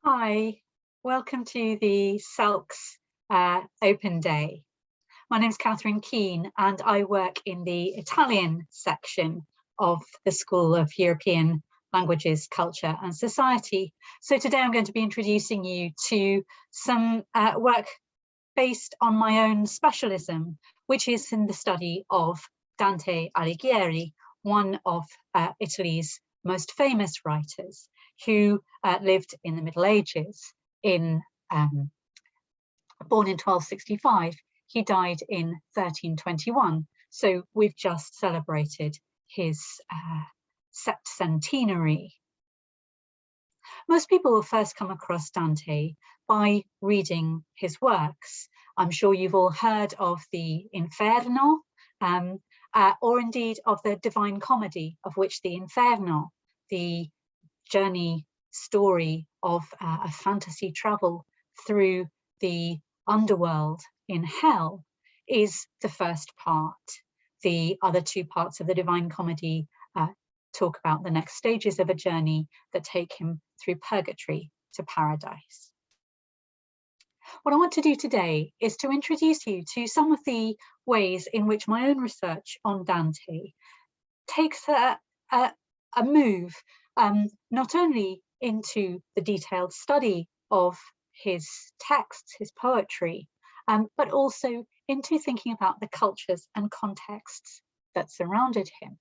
Hi, welcome to the SELCS Open Day. My name is Catherine Keane and I work in the Italian section of the School of European Languages, Culture and Society. So today I'm going to be introducing you to some work based on my own specialism, which is in the study of Dante Alighieri, one of Italy's most famous writers, who lived in the Middle Ages. Born in 1265, he died in 1321. So we've just celebrated his septcentenary. Most people will first come across Dante by reading his works. I'm sure you've all heard of the Inferno, or indeed of the Divine Comedy, of which the Inferno, the journey story of a fantasy travel through the underworld in hell, is the first part. The other two parts of the Divine Comedy talk about the next stages of a journey that take him through purgatory to paradise. What I want to do today is to introduce you to some of the ways in which my own research on Dante takes a move not only into the detailed study of his texts, his poetry, but also into thinking about the cultures and contexts that surrounded him.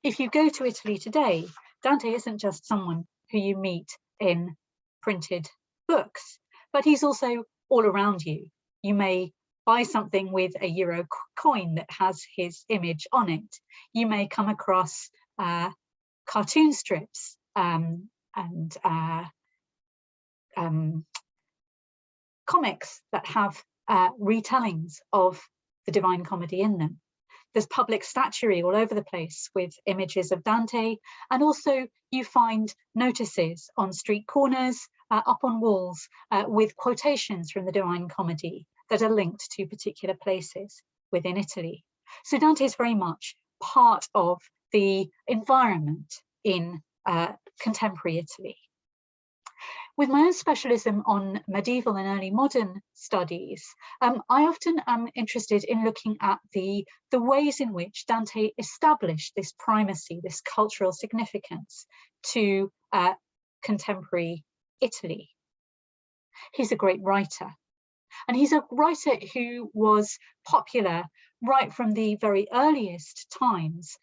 If you go to Italy today, Dante isn't just someone who you meet in printed books, but he's also all around you. You may buy something with a euro coin that has his image on it. You may come across cartoon strips and comics that have retellings of the Divine Comedy in them. There's public statuary all over the place with images of Dante, and also you find notices on street corners, up on walls, with quotations from the Divine Comedy that are linked to particular places within Italy. So Dante is very much part of the environment in contemporary Italy. With my own specialism on medieval and early modern studies, I often am interested in looking at the ways in which Dante established this primacy, this cultural significance to contemporary Italy. He's a great writer, and he's a writer who was popular right from the very earliest times,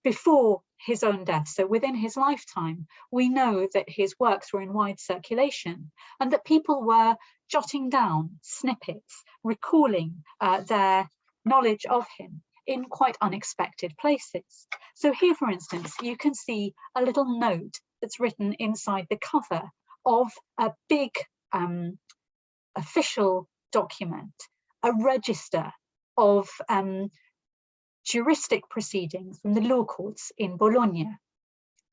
before his own death. So within his lifetime, we know that his works were in wide circulation and that people were jotting down snippets, recalling their knowledge of him in quite unexpected places. So here, for instance, you can see a little note that's written inside the cover of a big official document, a register of juristic proceedings from the law courts in Bologna.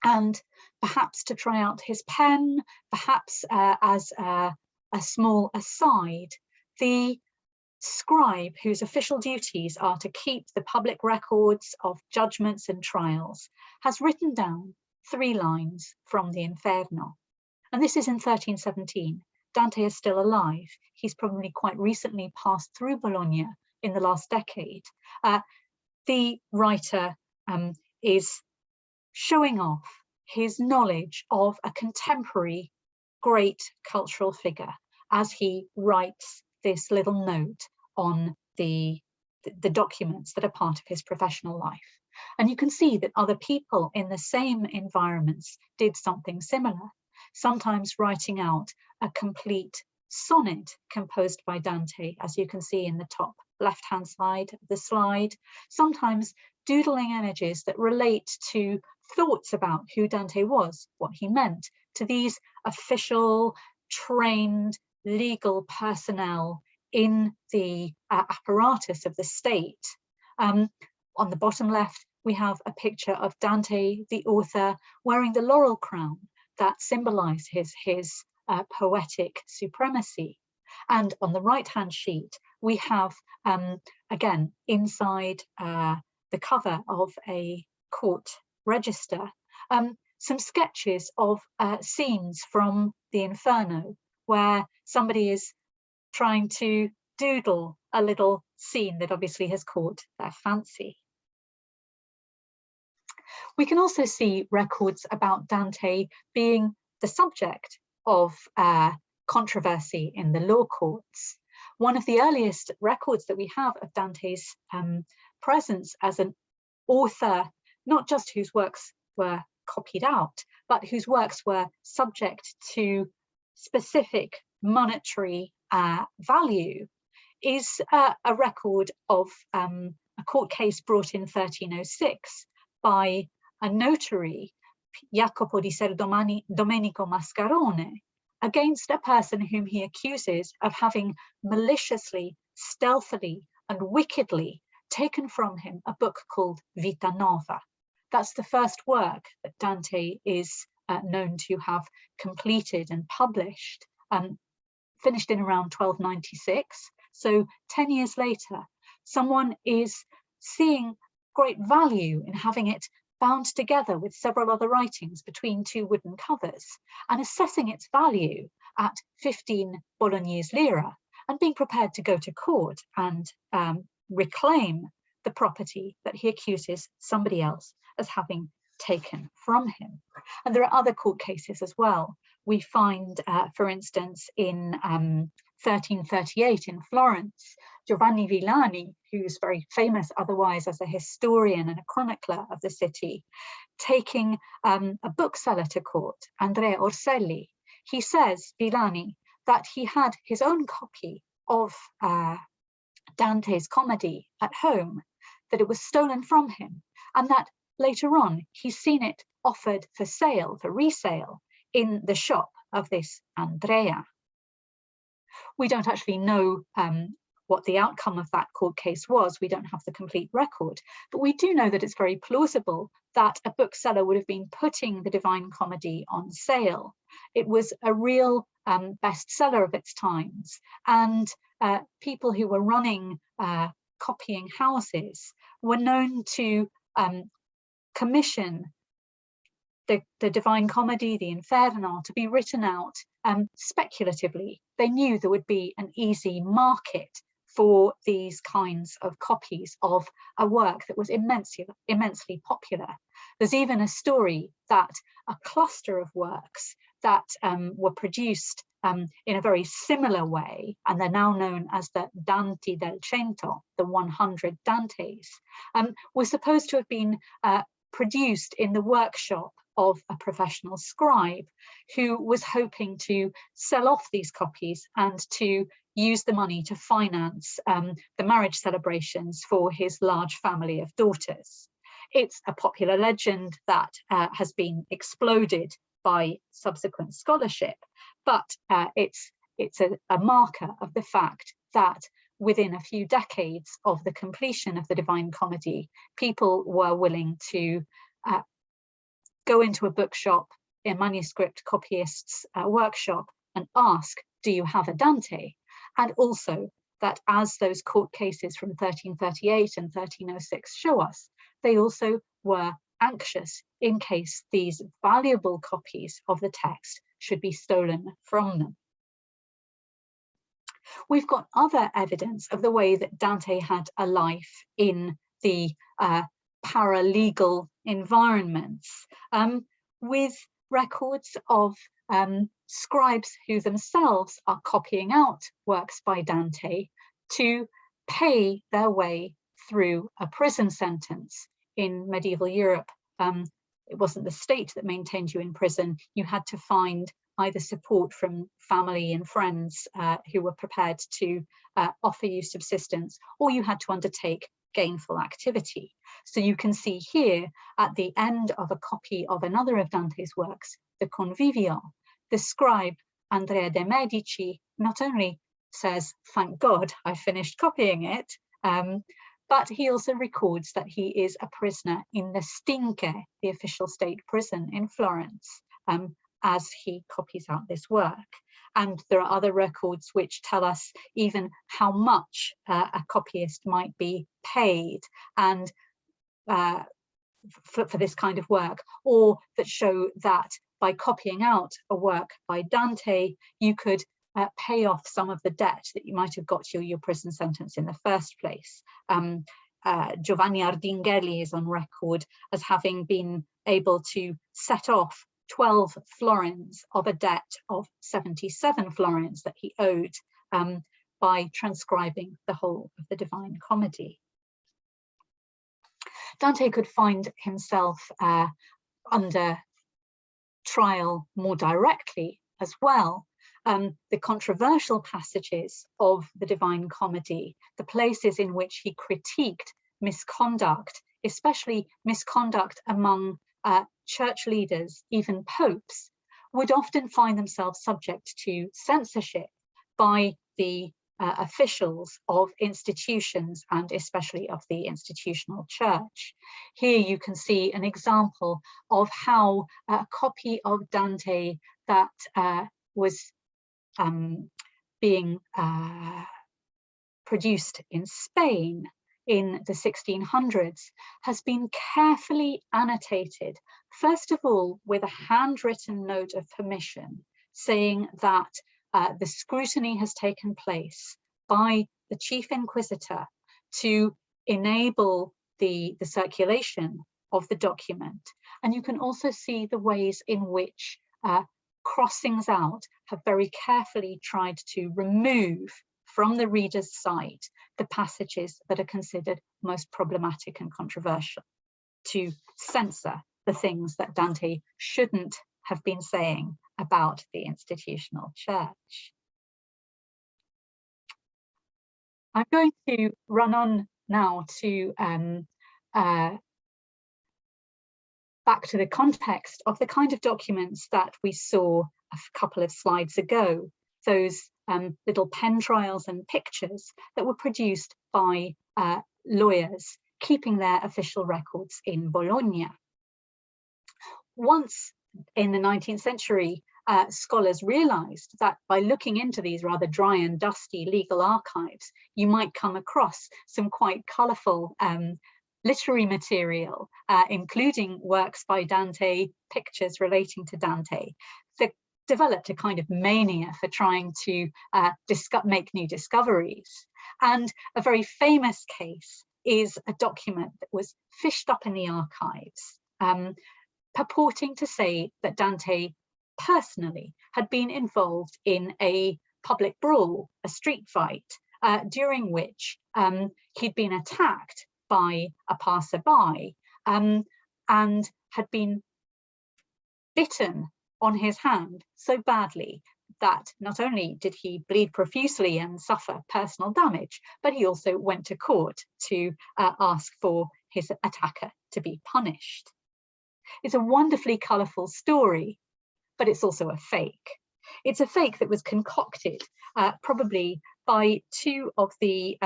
And perhaps to try out his pen, perhaps as a small aside, the scribe, whose official duties are to keep the public records of judgments and trials, has written down 3 lines from the Inferno. And this is in 1317. Dante is still alive. He's probably quite recently passed through Bologna in the last decade. The writer is showing off his knowledge of a contemporary great cultural figure as he writes this little note on the documents that are part of his professional life. And you can see that other people in the same environments did something similar, sometimes writing out a complete sonnet composed by Dante, as you can see in the top left-hand side of the slide, sometimes doodling images that relate to thoughts about who Dante was, what he meant to these official, trained, legal personnel in the apparatus of the state. On the bottom left, we have a picture of Dante, the author, wearing the laurel crown that symbolized his poetic supremacy. And on the right-hand sheet, we have, again, inside the cover of a court register, some sketches of scenes from the Inferno, where somebody is trying to doodle a little scene that obviously has caught their fancy. We can also see records about Dante being the subject of controversy in the law courts. One of the earliest records that we have of Dante's presence as an author, not just whose works were copied out, but whose works were subject to specific monetary value, is a record of a court case brought in 1306 by a notary, Jacopo di Ser Domenico Mascarone, against a person whom he accuses of having maliciously, stealthily, and wickedly taken from him a book called Vita Nova. That's the first work that Dante is known to have completed and published, finished in around 1296. So 10 years later, someone is seeing great value in having it bound together with several other writings between two wooden covers, and assessing its value at 15 Bolognese lira, and being prepared to go to court and reclaim the property that he accuses somebody else as having taken from him. And there are other court cases as well. We find, for instance, in 1338 in Florence, Giovanni Villani, who's very famous otherwise as a historian and a chronicler of the city, taking a bookseller to court, Andrea Orselli. He says, Villani, that he had his own copy of Dante's comedy at home, that it was stolen from him, and that later on he's seen it offered for sale, for resale, in the shop of this Andrea. We don't actually know what the outcome of that court case was. We don't have the complete record, but we do know that it's very plausible that a bookseller would have been putting the Divine Comedy on sale. It was a real bestseller of its times, and people who were running copying houses were known to commission the Divine Comedy, the Inferno, to be written out speculatively. They knew there would be an easy market for these kinds of copies of a work that was immensely popular. There's even a story that a cluster of works that were produced in a very similar way, and they're now known as the Danti del Cento, the 100 Dantes, were supposed to have been produced in the workshop of a professional scribe who was hoping to sell off these copies and to use the money to finance the marriage celebrations for his large family of daughters. It's a popular legend that has been exploded by subsequent scholarship, but it's a marker of the fact that within a few decades of the completion of the Divine Comedy, people were willing to go into a bookshop, a manuscript copyist's workshop, and ask, do you have a Dante? And also that as those court cases from 1338 and 1306 show us, they also were anxious in case these valuable copies of the text should be stolen from them. We've got other evidence of the way that Dante had a life in the paralegal environments, with records of scribes who themselves are copying out works by Dante to pay their way through a prison sentence. In medieval Europe, it wasn't the state that maintained you in prison. You had to find either support from family and friends who were prepared to offer you subsistence, or you had to undertake gainful activity. So you can see here at the end of a copy of another of Dante's works, the Convivio, the scribe Andrea de' Medici not only says, thank God I finished copying it, but he also records that he is a prisoner in the Stinche, the official state prison in Florence, as he copies out this work. And there are other records which tell us even how much a copyist might be paid. And for this kind of work, or that show that by copying out a work by Dante, you could pay off some of the debt that you might have got your prison sentence in the first place. Giovanni Ardinghelli is on record as having been able to set off 12 florins of a debt of 77 florins that he owed by transcribing the whole of the Divine Comedy. Dante could find himself under trial more directly as well. The controversial passages of the Divine Comedy, the places in which he critiqued misconduct, especially misconduct among church leaders, even popes, would often find themselves subject to censorship by the officials of institutions, and especially of the institutional church. Here you can see an example of how a copy of Dante that was being produced in Spain in the 1600s has been carefully annotated, first of all with a handwritten note of permission saying that the scrutiny has taken place by the chief inquisitor to enable the circulation of the document. And you can also see the ways in which crossings out have very carefully tried to remove from the reader's sight the passages that are considered most problematic and controversial, to censor the things that Dante shouldn't have been saying about the institutional church. I'm going to run on now to back to the context of the kind of documents that we saw a couple of slides ago, those little pen trials and pictures that were produced by lawyers keeping their official records in Bologna. Once in the 19th century, scholars realized that by looking into these rather dry and dusty legal archives, you might come across some quite colorful literary material, including works by Dante, pictures relating to Dante, that developed a kind of mania for trying to make new discoveries. And a very famous case is a document that was fished up in the archives, purporting to say that Dante personally had been involved in a public brawl, a street fight, during which he'd been attacked by a passerby and had been bitten on his hand so badly that not only did he bleed profusely and suffer personal damage, but he also went to court to ask for his attacker to be punished. It's a wonderfully colourful story, but it's also a fake. It's a fake that was concocted probably by two of the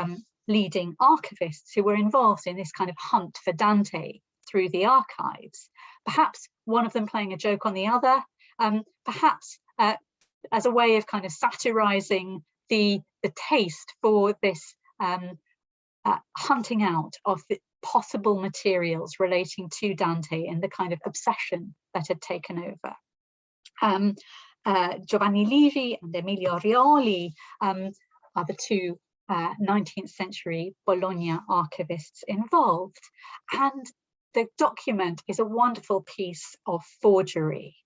leading archivists who were involved in this kind of hunt for Dante through the archives. Perhaps one of them playing a joke on the other, perhaps as a way of kind of satirizing the taste for this hunting out of the possible materials relating to Dante and the kind of obsession that had taken over. Giovanni Livi and Emilio Rioli are the two 19th century Bologna archivists involved. And the document is a wonderful piece of forgery.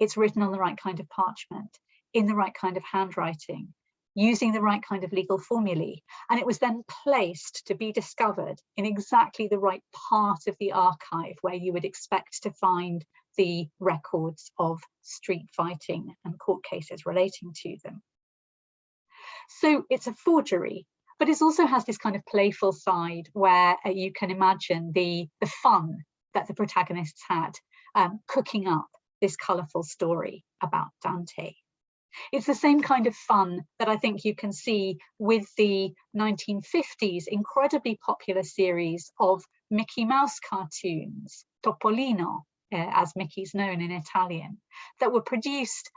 It's written on the right kind of parchment, in the right kind of handwriting, using the right kind of legal formulae. And it was then placed to be discovered in exactly the right part of the archive where you would expect to find the records of street fighting and court cases relating to them. So it's a forgery, but it also has this kind of playful side where you can imagine the fun that the protagonists had cooking up this colourful story about Dante. It's the same kind of fun that I think you can see with the 1950s incredibly popular series of Mickey Mouse cartoons, Topolino, as Mickey's known in Italian, that were produced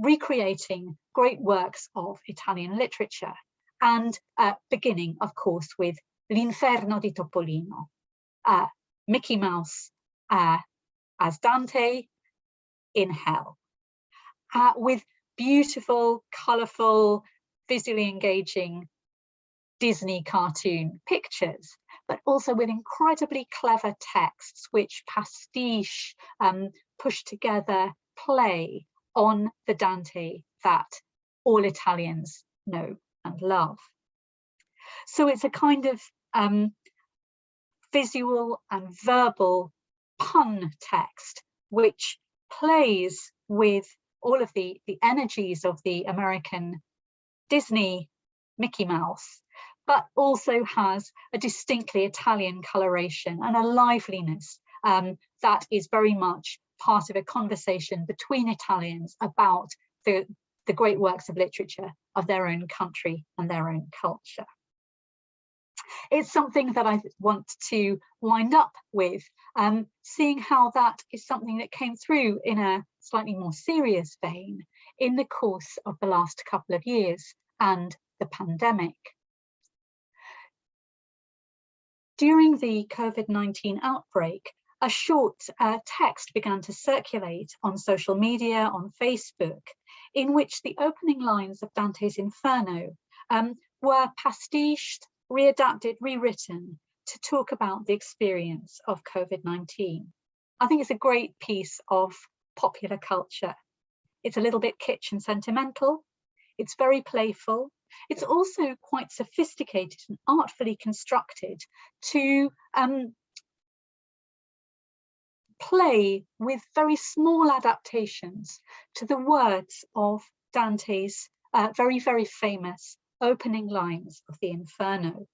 recreating great works of Italian literature, and beginning, of course, with L'Inferno di Topolino, Mickey Mouse as Dante in hell, with beautiful, colourful, visually engaging Disney cartoon pictures, but also with incredibly clever texts which pastiche, push together, play on the Dante that all Italians know and love. So it's a kind of visual and verbal pun text which plays with all of the energies of the American Disney Mickey Mouse, but also has a distinctly Italian coloration and a liveliness that is very much part of a conversation between Italians about the great works of literature of their own country and their own culture. It's something that I want to wind up with, seeing how that is something that came through in a slightly more serious vein in the course of the last couple of years and the pandemic. During the COVID-19 outbreak, a short text began to circulate on social media, on Facebook, in which the opening lines of Dante's Inferno were pastiched, readapted, rewritten to talk about the experience of COVID-19. I think it's a great piece of popular culture. It's a little bit kitsch and sentimental. It's very playful. It's also quite sophisticated and artfully constructed to play with very small adaptations to the words of Dante's very, very famous opening lines of the Inferno,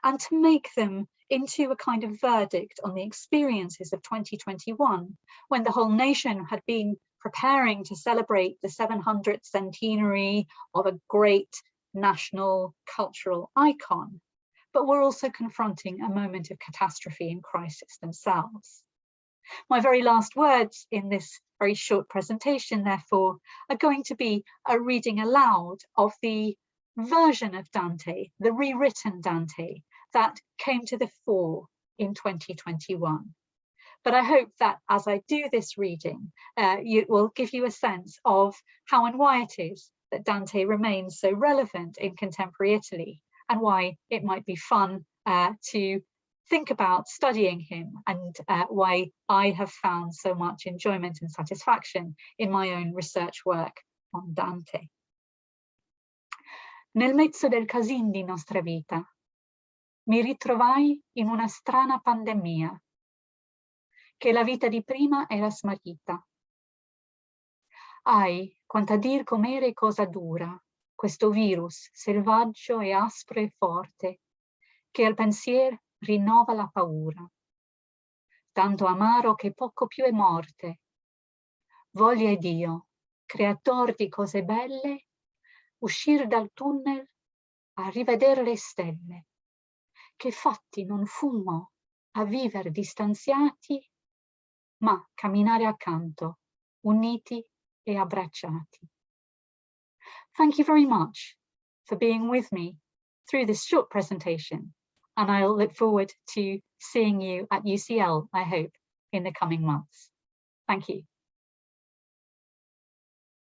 and to make them into a kind of verdict on the experiences of 2021, when the whole nation had been preparing to celebrate the 700th centenary of a great national cultural icon, but were also confronting a moment of catastrophe and crisis themselves. My very last words in this very short presentation, therefore, are going to be a reading aloud of the version of Dante, the rewritten Dante, that came to the fore in 2021. But I hope that as I do this reading, it will give you a sense of how and why it is that Dante remains so relevant in contemporary Italy, and why it might be fun to think about studying him, and why I have found so much enjoyment and satisfaction in my own research work on Dante. Nel mezzo del casin di nostra vita, mi ritrovai in una strana pandemia, che la vita di prima era smarrita. Ai, quanta dir com'era cosa dura, questo virus selvaggio e aspro e forte, che al pensier rinnova la paura. Tanto amaro che poco più è morte. Voglia Dio, creator di cose belle, uscir dal tunnel a riveder le stelle, che fatti non fummo a viver distanziati, ma camminare accanto, uniti e abbracciati. Thank you very much for being with me through this short presentation, and I'll look forward to seeing you at UCL, I hope, in the coming months. Thank you.